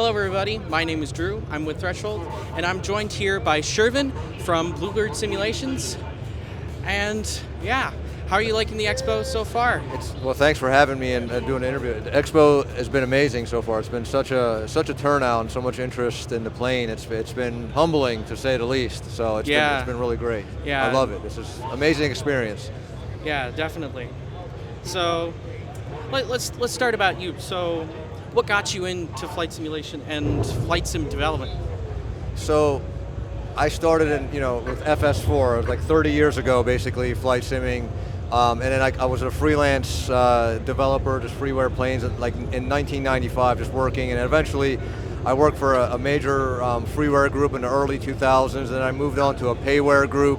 Hello everybody, my name is Drew, I'm with Threshold, and I'm joined here by Shervin from BlueBird Simulations. And yeah, how are you liking the expo so far? Well, thanks for having me and doing the interview. The expo has been amazing so far. It's been such a turnout and so much interest in the plane. It's been humbling to say the least. So it's been really great. Yeah. I love it. This is an amazing experience. Yeah, definitely. So let's start about you. So what got you into flight simulation and flight sim development? So I started with FS4. It was like 30 years ago, basically, flight simming. And then I was a freelance developer, just freeware planes, like in 1995, just working. And eventually, I worked for a major freeware group in the early 2000s. And then I moved on to a payware group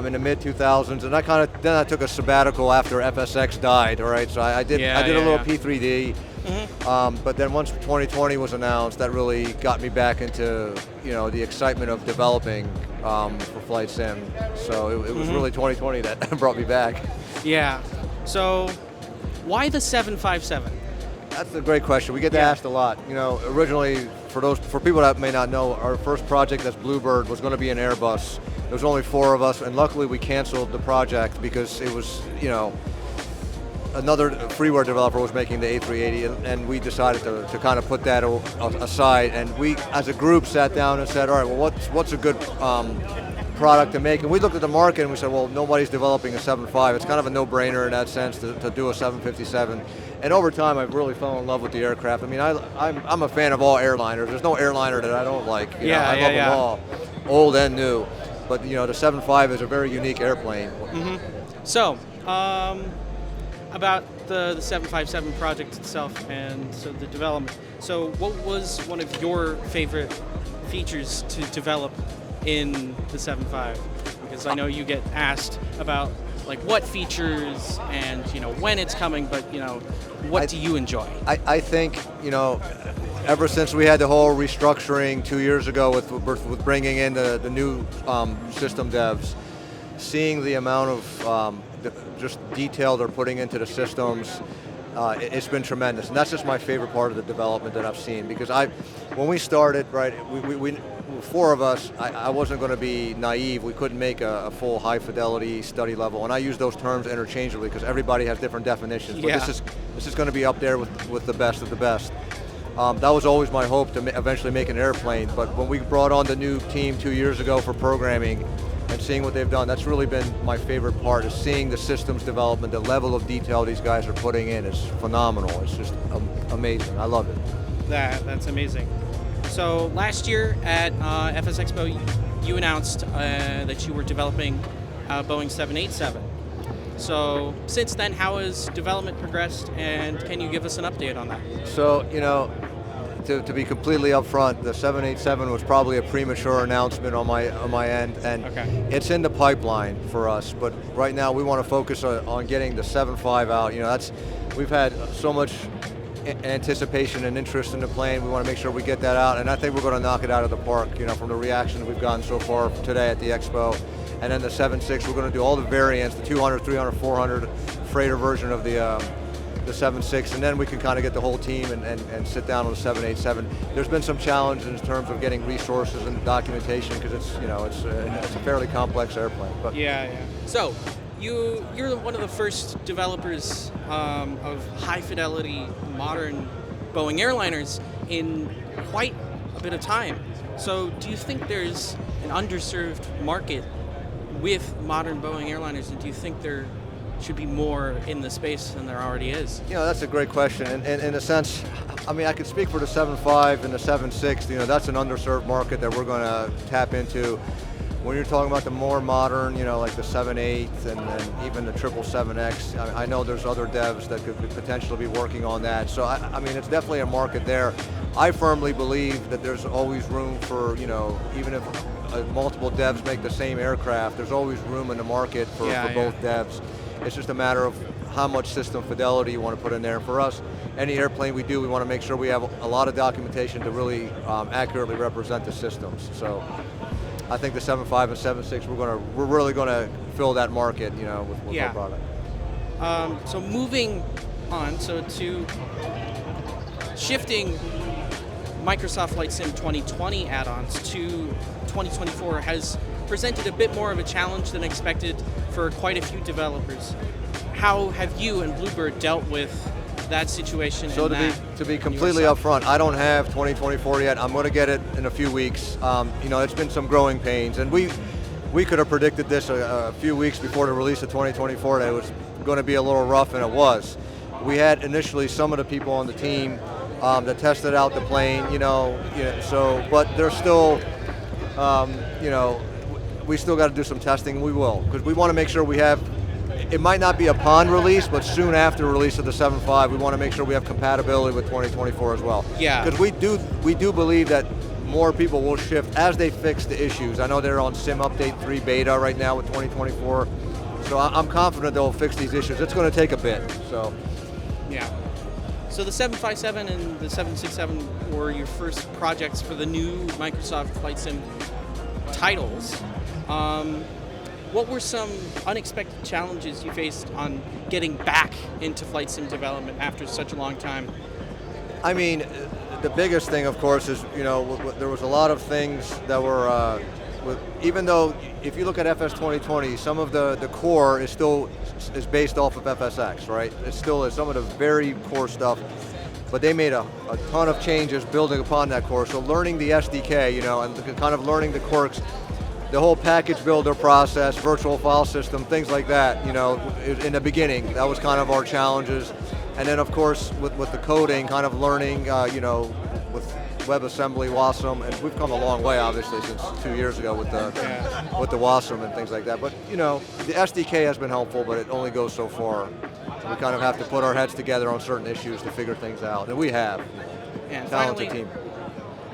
in the mid 2000s. And then I took a sabbatical after FSX died. All right, so I did a little P3D. Mm-hmm. But then once 2020 was announced, that really got me back into the excitement of developing for flight sim. So it was really 2020 that brought me back. Yeah. So why the 757? That's a great question. We get asked a lot. Originally, for people that may not know, our first project as BlueBird was going to be an Airbus. There was only 4 of us, and luckily we canceled the project because it was another freeware developer was making the A380, and we decided to kind of put that aside. And we, as a group, sat down and said, all right, well, what's a good product to make? And we looked at the market and we said, well, nobody's developing a 7.5. It's kind of a no-brainer in that sense to do a 757. And over time, I've really fallen in love with the aircraft. I mean, I'm a fan of all airliners. There's no airliner that I don't like. I love them all, old and new. But the 7.5 is a very unique airplane. Mm-hmm. So. About the 757 project itself and so the development. So what was one of your favorite features to develop in the 7.5? Because I know you get asked about like what features and when it's coming, but what do you enjoy? I think ever since we had the whole restructuring 2 years ago with bringing in the new system devs, seeing the amount of just detail they're putting into the systems, it's been tremendous. And that's just my favorite part of the development that I've seen. Because when we started, right, we 4 of us, I wasn't going to be naive. We couldn't make a full high-fidelity study level. And I use those terms interchangeably because everybody has different definitions. But this is going to be up there with the best of the best. That was always my hope to eventually make an airplane. But when we brought on the new team 2 years ago for programming, and seeing what they've done, that's really been my favorite part, is seeing the systems development. The level of detail these guys are putting in is phenomenal. It's just amazing. I love it. That's amazing. So last year at FSExpo, you announced that you were developing a Boeing 787. So since then, how has development progressed, and can you give us an update on that? So, to be completely upfront, the 787 was probably a premature announcement on my end, and It's in the pipeline for us. But right now, we want to focus on getting the 7.5 out. We've had so much anticipation and interest in the plane. We want to make sure we get that out, and I think we're going to knock it out of the park. From the reaction we've gotten so far today at the expo, and then the 7.6, we're going to do all the variants, the 200, 300, 400 freighter version of the 7.6, and then we can kind of get the whole team and sit down on the 787. There's been some challenges in terms of getting resources and documentation because it's a fairly complex airplane. But So you're one of the first developers of high-fidelity modern Boeing airliners in quite a bit of time. So do you think there's an underserved market with modern Boeing airliners, and do you think there should be more in the space than there already is? That's a great question. And in a sense, I mean, I could speak for the 7.5 and the 7.6. That's an underserved market that we're going to tap into. When you're talking about the more modern, like the 7.8 and even the 777X, I know there's other devs that could potentially be working on that. So I mean, it's definitely a market there. I firmly believe that there's always room for, even if multiple devs make the same aircraft, there's always room in the market for both devs. It's just a matter of how much system fidelity you want to put in there. And for us, any airplane we do, we want to make sure we have a lot of documentation to really accurately represent the systems. So I think the 7.5 and 7.6, we're really going to fill that market, with our product. So moving on, so to shifting Microsoft Flight Sim 2020 add-ons to 2024 has presented a bit more of a challenge than expected for quite a few developers. How have you and BlueBird dealt with that situation? So to be completely upfront, I don't have 2024 yet. I'm going to get it in a few weeks. It's been some growing pains, and we could have predicted this a few weeks before the release of 2024 that it was going to be a little rough, and it was. We had initially some of the people on the team that tested out the plane, but there's still, we still got to do some testing, and we will, because we want to make sure we have, it might not be upon release, but soon after release of the 7.5, we want to make sure we have compatibility with 2024 as well. Yeah. Because we do believe that more people will shift as they fix the issues. I know they're on Sim Update 3 beta right now with 2024, so I'm confident they'll fix these issues. It's going to take a bit, so. Yeah. So the 757 and the 767 were your first projects for the new Microsoft Flight Sim titles. What were some unexpected challenges you faced on getting back into flight sim development after such a long time? I mean, the biggest thing, of course, is, there was a lot of things that were, even though if you look at FS 2020, some of the core is still based off of FSX, right? It still is some of the very core stuff, but they made a ton of changes building upon that core. So learning the SDK, and kind of learning the quirks, the whole package builder process, virtual file system, things like that, in the beginning, that was kind of our challenges. And then of course, with the coding, kind of learning, with WebAssembly, WASM, and we've come a long way, obviously, since 2 years ago with the WASM and things like that. But the SDK has been helpful, but it only goes so far. So we kind of have to put our heads together on certain issues to figure things out, and we have. And talented team.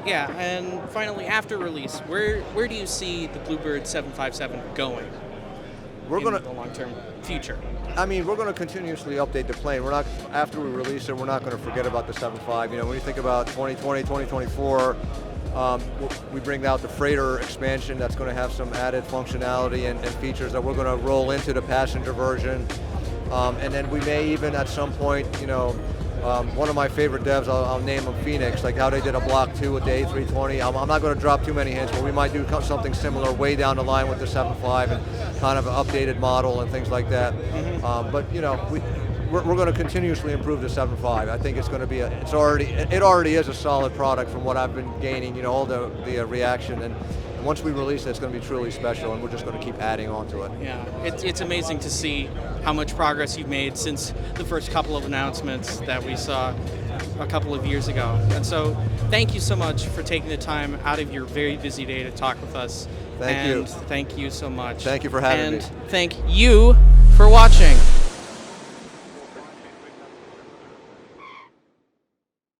Yeah, and finally, after release, where do you see the BlueBird 757 going? In the long-term future. I mean, we're going to continuously update the plane. We're not, after we release it, we're not going to forget about the 7.5. When you think about 2020, 2024, we bring out the freighter expansion that's going to have some added functionality and features that we're going to roll into the passenger version. And then we may even at some point, one of my favorite devs, I'll name him Phoenix, like how they did a Block 2 with the A320. I'm not going to drop too many hints, but we might do something similar way down the line with the 7.5 and kind of an updated model and things like that. Mm-hmm. But we're going to continuously improve the 7.5. I think it's going to be it already is a solid product from what I've been gaining. All the reaction, and once we release it, it's going to be truly special, and we're just going to keep adding on to it. Yeah, it's amazing to see how much progress you've made since the first couple of announcements that we saw a couple of years ago. And so thank you so much for taking the time out of your very busy day to talk with us. Thank you. Thank you so much. Thank you for having me. And thank you for watching.